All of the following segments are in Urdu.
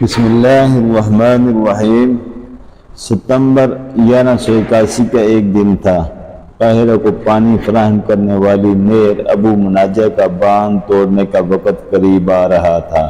بسم اللہ الرحمن الرحیم۔ ستمبر 1181 کا ایک دن تھا۔ قاہرہ کو پانی فراہم کرنے والی نہر ابو مناجہ کا باندھ توڑنے کا وقت قریب آ رہا تھا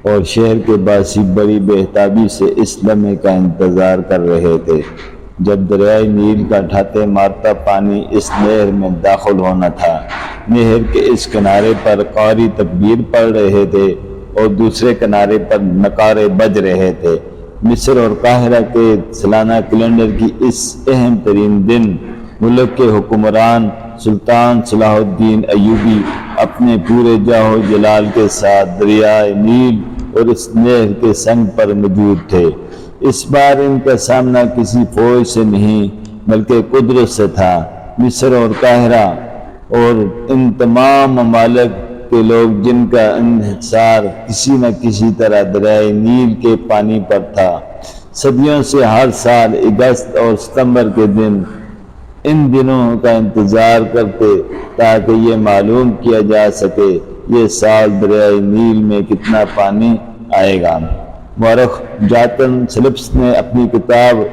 اور شہر کے باسی بڑی بہتابی سے اس لمحے کا انتظار کر رہے تھے جب دریائے نیل کا ڈھاتے مارتا پانی اس نہر میں داخل ہونا تھا۔ نہر کے اس کنارے پر قاری تکبیر پڑھ رہے تھے اور دوسرے کنارے پر نقارے بج رہے تھے۔ مصر اور قاہرہ کے سالانہ کیلنڈر کی اس اہم ترین دن ملک کے حکمران سلطان صلاح الدین ایوبی اپنے پورے جاہ و جلال کے ساتھ دریائے نیل اور اس نہر کے سنگ پر موجود تھے۔ اس بار ان کا سامنا کسی فوج سے نہیں بلکہ قدرت سے تھا۔ مصر اور قاہرہ اور ان تمام ممالک کے لوگ جن کا انحصار کسی نہ کسی طرح دریائے نیل کے پانی پر تھا، صدیوں سے ہر سال اگست اور ستمبر کے دن ان دنوں کا انتظار کرتے تاکہ یہ معلوم کیا جا سکے یہ سال دریائے نیل میں کتنا پانی آئے گا۔ مورخ جاتن سلپس نے اپنی کتاب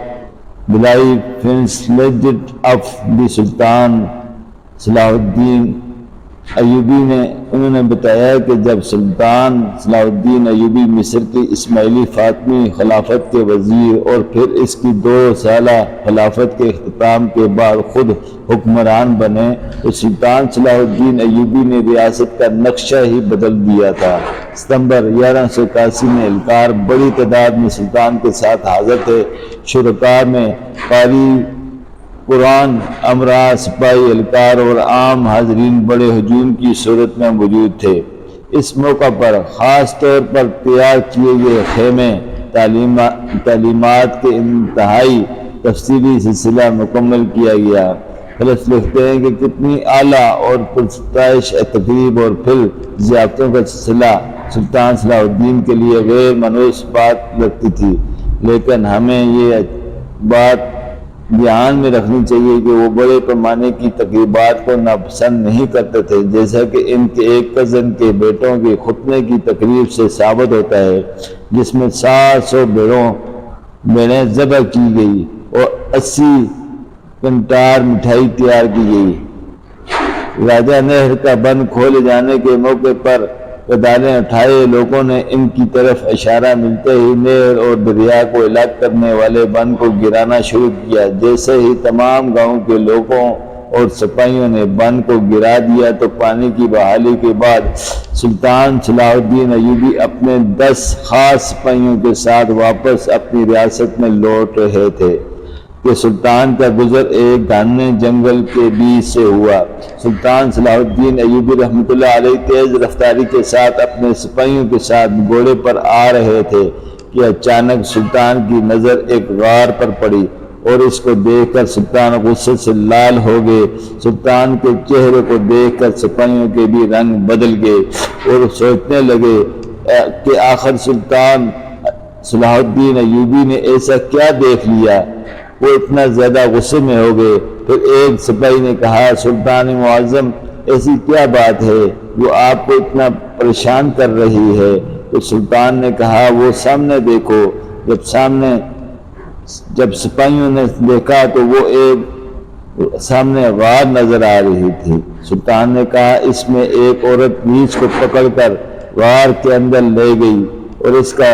the life legend of the Sultan Salahuddin Ayubi میں انہوں نے بتایا کہ جب سلطان صلاح الدین ایوبی مصر کی اسماعیلی فاطمی خلافت کے وزیر اور پھر اس کی 2 سالہ خلافت کے اختتام کے بعد خود حکمران بنے تو سلطان صلاح الدین ایوبی نے ریاست کا نقشہ ہی بدل دیا تھا۔ ستمبر 1181 میں اہلکار بڑی تعداد میں سلطان کے ساتھ حاضر تھے۔ شرکاء میں قاری قرآن، امراء، سپاہی، اہلکار اور عام حاضرین بڑے ہجوم کی صورت میں موجود تھے۔ اس موقع پر خاص طور پر تیار کیے گئے خیمے تعلیمات کے انتہائی تفصیلی سلسلہ مکمل کیا گیا۔ خلف لکھتے ہیں کہ کتنی اعلیٰ اور پرستش تقریب اور پھر ضیافتوں کا سلسلہ سلطان صلاح الدین کے لیے غیر منوس بات لگتی تھی، لیکن ہمیں یہ بات دھیان میں رکھنی چاہیے کہ وہ بڑے پیمانے کی تقریبات کو ناپسند نہیں کرتے تھے، جیسا کہ ان کے ایک کزن کے بیٹوں کے خطبے کی تقریب سے ثابت ہوتا ہے جس میں 700 بھیڑیں ذبح کی گئی اور 80 کنٹار مٹھائی تیار کی گئی۔ راجہ نہر کا بند کھولے جانے کے موقع پر کدالیں اٹھائے لوگوں نے ان کی طرف اشارہ ملتے ہی نہر اور دریا کو الگ کرنے والے بند کو گرانا شروع کیا۔ جیسے ہی تمام گاؤں کے لوگوں اور سپاہیوں نے بند کو گرا دیا تو پانی کی بحالی کے بعد سلطان صلاح الدین ایوبی اپنے 10 خاص سپاہیوں کے ساتھ واپس اپنی ریاست میں لوٹ رہے تھے کہ سلطان کا گزر ایک گھنے جنگل کے بیچ سے ہوا۔ سلطان صلاح الدین ایوبی رحمۃ اللہ علیہ تیز رفتاری کے ساتھ اپنے سپاہیوں کے ساتھ گھوڑے پر آ رہے تھے کہ اچانک سلطان کی نظر ایک غار پر پڑی اور اس کو دیکھ کر سلطان غصے سے لال ہو گئے۔ سلطان کے چہرے کو دیکھ کر سپاہیوں کے بھی رنگ بدل گئے اور سوچنے لگے کہ آخر سلطان صلاح الدین ایوبی نے ایسا کیا دیکھ لیا، وہ اتنا زیادہ غصے میں ہو گئے۔ پھر ایک سپاہی نے کہا، سلطان معظم، ایسی کیا بات ہے جو آپ کو اتنا پریشان کر رہی ہے؟ تو سلطان نے کہا، وہ سامنے دیکھو۔ جب سپاہیوں نے دیکھا تو وہ ایک سامنے غار نظر آ رہی تھی۔ سلطان نے کہا، اس میں ایک عورت نیچ کو پکڑ کر غار کے اندر لے گئی اور اس کا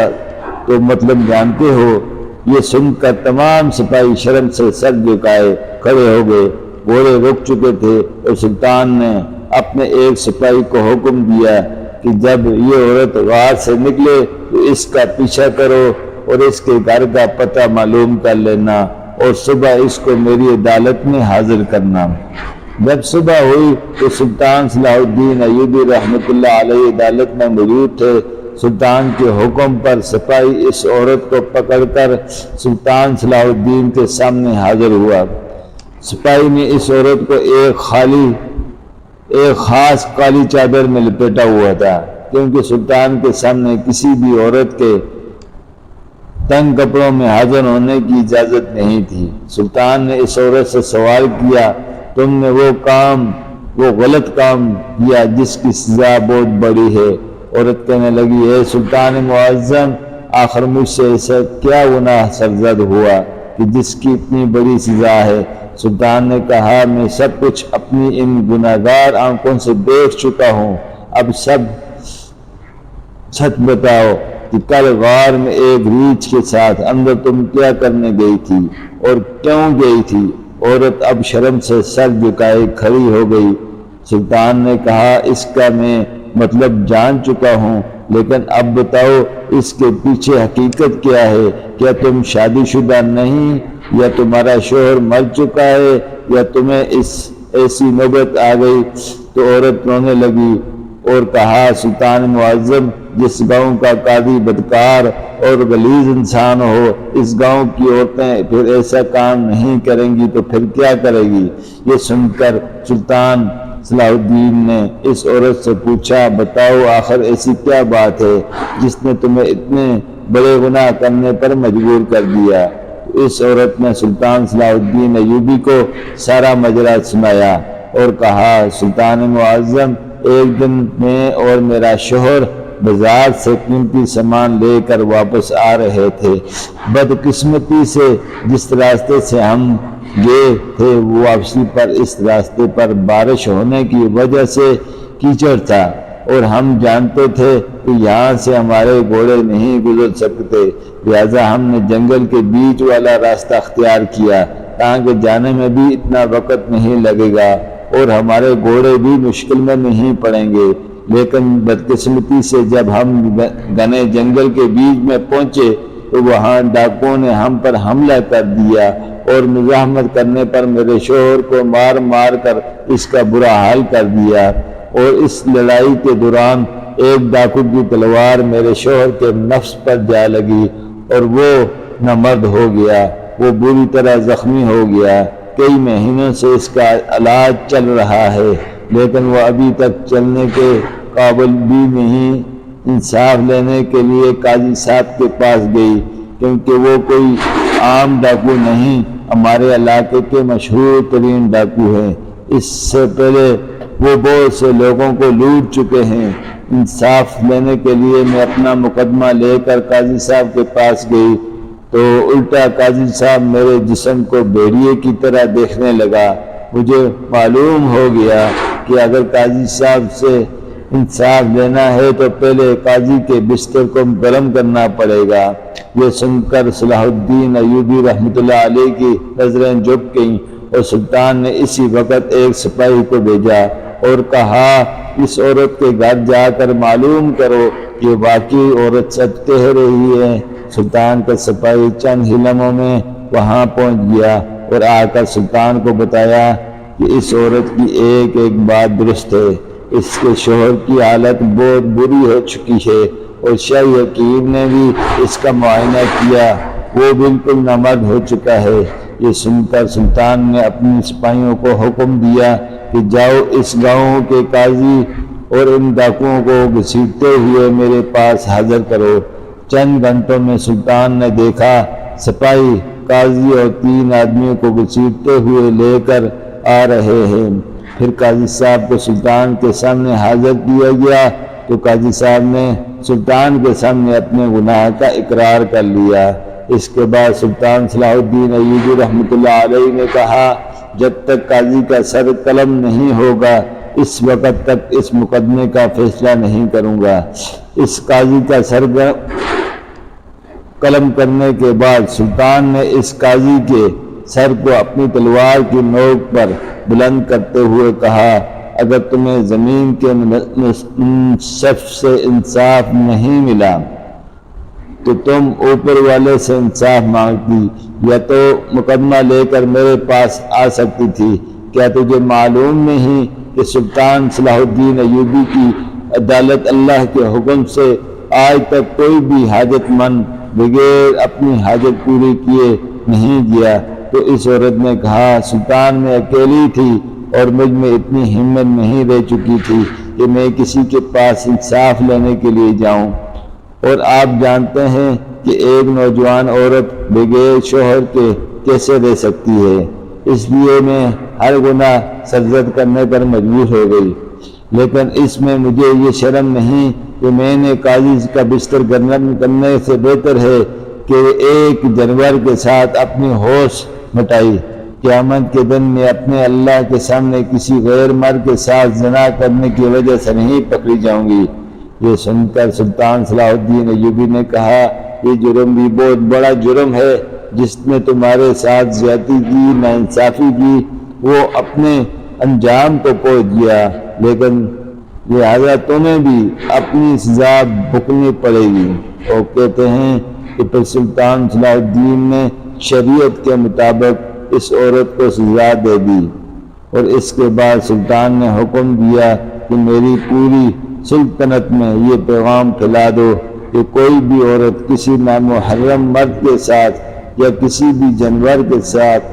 تو مطلب جانتے ہو۔ یہ سن کر تمام سپاہی شرم سے سر جھکائے کھڑے ہو گئے۔ گھوڑے رک چکے تھے اور سلطان نے اپنے ایک سپاہی کو حکم دیا کہ جب یہ عورت غار سے نکلے تو اس کا پیچھا کرو اور اس کے گھر کا پتہ معلوم کر لینا اور صبح اس کو میری عدالت میں حاضر کرنا۔ جب صبح ہوئی تو سلطان صلاح الدین ایوبی رحمۃ اللہ علیہ عدالت میں موجود تھے۔ سلطان کے حکم پر سپاہی اس عورت کو پکڑ کر سلطان صلاح الدین کے سامنے حاضر ہوا۔ سپاہی نے اس عورت کو ایک خاص کالی چادر میں لپیٹا ہوا تھا، کیونکہ سلطان کے سامنے کسی بھی عورت کے تنگ کپڑوں میں حاضر ہونے کی اجازت نہیں تھی۔ سلطان نے اس عورت سے سوال کیا، تم نے وہ غلط کام کیا جس کی سزا بہت بڑی ہے۔ عورت کہنے لگی، اے سلطان معظم، آخر مجھ سے ایسا کیا گناہ سرزد ہوا کہ جس کی اتنی بڑی سزا ہے؟ سلطان نے کہا میں سب کچھ اپنی ان گناہگار آنکھوں سے دیکھ چکا ہوں، اب سب سچ بتاؤ کہ کل غار میں ایک ریچھ کے ساتھ اندر تم کیا کرنے گئی تھی اور کیوں گئی تھی؟ عورت اب شرم سے سر جھکائے کھڑی ہو گئی۔ سلطان نے کہا اس کا میں مطلب جان چکا ہوں، لیکن اب بتاؤ اس کے پیچھے حقیقت کیا ہے؟ کیا تم شادی شدہ نہیں، یا تمہارا شوہر مر چکا ہے، یا تمہیں ایسی نوبت آ گئی؟ تو عورت رونے لگی اور کہا سلطان معظم، جس گاؤں کا قاضی بدکار اور غلیظ انسان ہو، اس گاؤں کی عورتیں پھر ایسا کام نہیں کریں گی تو پھر کیا کرے گی؟ یہ سن کر سلطان صلاح الدین نے اس عورت سے پوچھا بتاؤ آخر ایسی کیا بات ہے جس نے تمہیں اتنے بڑے گناہ کرنے پر مجبور کر دیا؟ اس عورت نے سلطان صلاح الدین ایوبی کو سارا ماجرا سنایا اور کہا سلطان معظم، ایک دن میں اور میرا شوہر بازار سے قیمتی سامان لے کر واپس آ رہے تھے۔ بدقسمتی سے جس راستے سے ہم گئے تھے وہ واپسی پر اس راستے پر بارش ہونے کی وجہ سے کیچڑ تھا، اور ہم جانتے تھے کہ یہاں سے ہمارے گھوڑے نہیں گزر سکتے، لہذا ہم نے جنگل کے بیچ والا راستہ اختیار کیا تاکہ جانے میں بھی اتنا وقت نہیں لگے گا اور ہمارے گھوڑے بھی مشکل میں نہیں پڑیں گے۔ لیکن بدقسمتی سے جب ہم گھنے جنگل کے بیچ میں پہنچے تو وہاں ڈاکوؤں نے ہم پر حملہ کر دیا اور مزاحمت کرنے پر میرے شوہر کو مار مار کر اس کا برا حال کر دیا، اور اس لڑائی کے دوران ایک ڈاکو کی تلوار میرے شوہر کے نفس پر جا لگی اور وہ نامرد ہو گیا، وہ بری طرح زخمی ہو گیا۔ کئی مہینوں سے اس کا علاج چل رہا ہے، لیکن وہ ابھی تک چلنے کے قابل بھی نہیں۔ انصاف لینے کے لیے قاضی صاحب کے پاس گئی، کیونکہ وہ کوئی عام ڈاکو نہیں، ہمارے علاقے کے مشہور ترین ڈاکو ہیں۔ اس سے پہلے وہ بہت سے لوگوں کو لوٹ چکے ہیں۔ انصاف لینے کے لیے میں اپنا مقدمہ لے کر قاضی صاحب کے پاس گئی تو الٹا قاضی صاحب میرے جسم کو بھیڑیے کی طرح دیکھنے لگا۔ مجھے معلوم ہو گیا کہ اگر قاضی صاحب سے انصاف لینا ہے تو پہلے قاضی کے بستر کو گرم کرنا پڑے گا۔ یہ سن کر صلاح الدین ایوبی رحمۃ اللہ علیہ کی نظریں جھک گئیں، اور سلطان نے اسی وقت ایک سپاہی کو بھیجا اور کہا اس عورت کے گھر جا کر معلوم کرو کہ واقعی عورت سچ کہہ رہی ہے۔ سلطان کا سپاہی چند ہی لمحوں میں وہاں پہنچ گیا اور آ کر سلطان کو بتایا کہ اس عورت کی ایک ایک بات درست ہے، اس کے شوہر کی حالت بہت بری ہو چکی ہے، اور شاہی حکیم نے بھی اس کا معائنہ کیا، وہ بالکل نامرد ہو چکا ہے۔ یہ سن کر سلطان نے اپنے سپاہیوں کو حکم دیا کہ جاؤ اس گاؤں کے قاضی اور ان ڈاکوؤں کو گھسیٹتے ہوئے میرے پاس حاضر کرو۔ چند گھنٹوں میں سلطان نے دیکھا سپاہی قاضی اور 3 آدمیوں کو گھسیٹتے ہوئے لے کر آ رہے ہیں۔ پھر قاضی صاحب کو سلطان کے سامنے حاضر کیا گیا تو قاضی صاحب نے سلطان کے سامنے اپنے گناہ کا اقرار کر لیا۔ اس کے بعد سلطان صلاح الدین ایوبی رحمۃ اللہ علیہ نے کہا جب تک قاضی کا سر قلم نہیں ہوگا اس وقت تک اس مقدمے کا فیصلہ نہیں کروں گا۔ اس قاضی کا سر قلم کرنے کے بعد سلطان نے اس قاضی کے سر کو اپنی تلوار کی نوک پر بلند کرتے ہوئے کہا اگر تمہیں زمین کے منصف سے انصاف نہیں ملا تو تم اوپر والے سے انصاف مانگتی یا تو مقدمہ لے کر میرے پاس آ سکتی تھی۔ کیا تجھے معلوم نہیں کہ سلطان صلاح الدین ایوبی کی عدالت اللہ کے حکم سے آج تک کوئی بھی حاجت مند بغیر اپنی حاجت پوری کیے نہیں گیا؟ تو اس عورت نے کہا سلطان میں اکیلی تھی اور مجھ میں اتنی ہمت نہیں رہ چکی تھی کہ میں کسی کے پاس انصاف لینے کے لیے جاؤں، اور آپ جانتے ہیں کہ ایک نوجوان عورت بغیر شوہر کے کیسے رہ سکتی ہے، اس لیے میں ہر گناہ سرزد کرنے پر مجبور ہو گئی، لیکن اس میں مجھے یہ شرم نہیں کہ کہ میں نے قاضی کا بستر گرم کرنے سے بہتر ہے کہ ایک جانور کے ساتھ اپنی ہوش مٹائی۔ قیامت کے دن میں اپنے اللہ کے سامنے کسی غیر مرد کے ساتھ زنا کرنے کی وجہ سے نہیں پکڑی جاؤں گی۔ یہ سن کر سلطان صلاح الدین ایوبی نے کہا، یہ جرم بھی بہت بڑا جرم ہے، جس نے تمہارے ساتھ زیادتی کی، ناانصافی کی، وہ اپنے انجام کو پہنچ گیا، لیکن لہذا تمہیں بھی اپنی سزا بھگتنی پڑے گی۔ اور کہتے ہیں کہ پھر سلطان صلاح الدین نے شریعت کے مطابق اس عورت کو سزا دے دی، اور اس کے بعد سلطان نے حکم دیا کہ میری پوری سلطنت میں یہ پیغام پھیلا دو کہ کوئی بھی عورت کسی نامحرم مرد کے ساتھ یا کسی بھی جانور کے ساتھ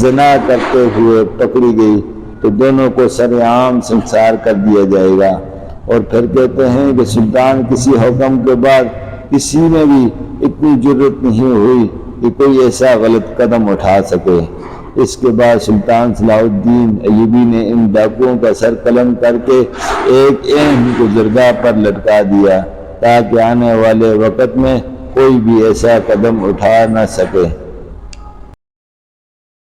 زنا کرتے ہوئے پکڑی گئی تو دونوں کو سر عام سنسار کر دیا جائے گا۔ اور پھر کہتے ہیں کہ سلطان کسی حکم کے بعد کسی میں بھی اتنی جرت نہیں ہوئی کہ کوئی ایسا غلط قدم اٹھا سکے۔ اس کے بعد سلطان صلاح الدین ایوبی نے ان ڈاکوؤں کا سر قلم کر کے ایک اہم گزرگاہ پر لٹکا دیا تاکہ آنے والے وقت میں کوئی بھی ایسا قدم اٹھا نہ سکے۔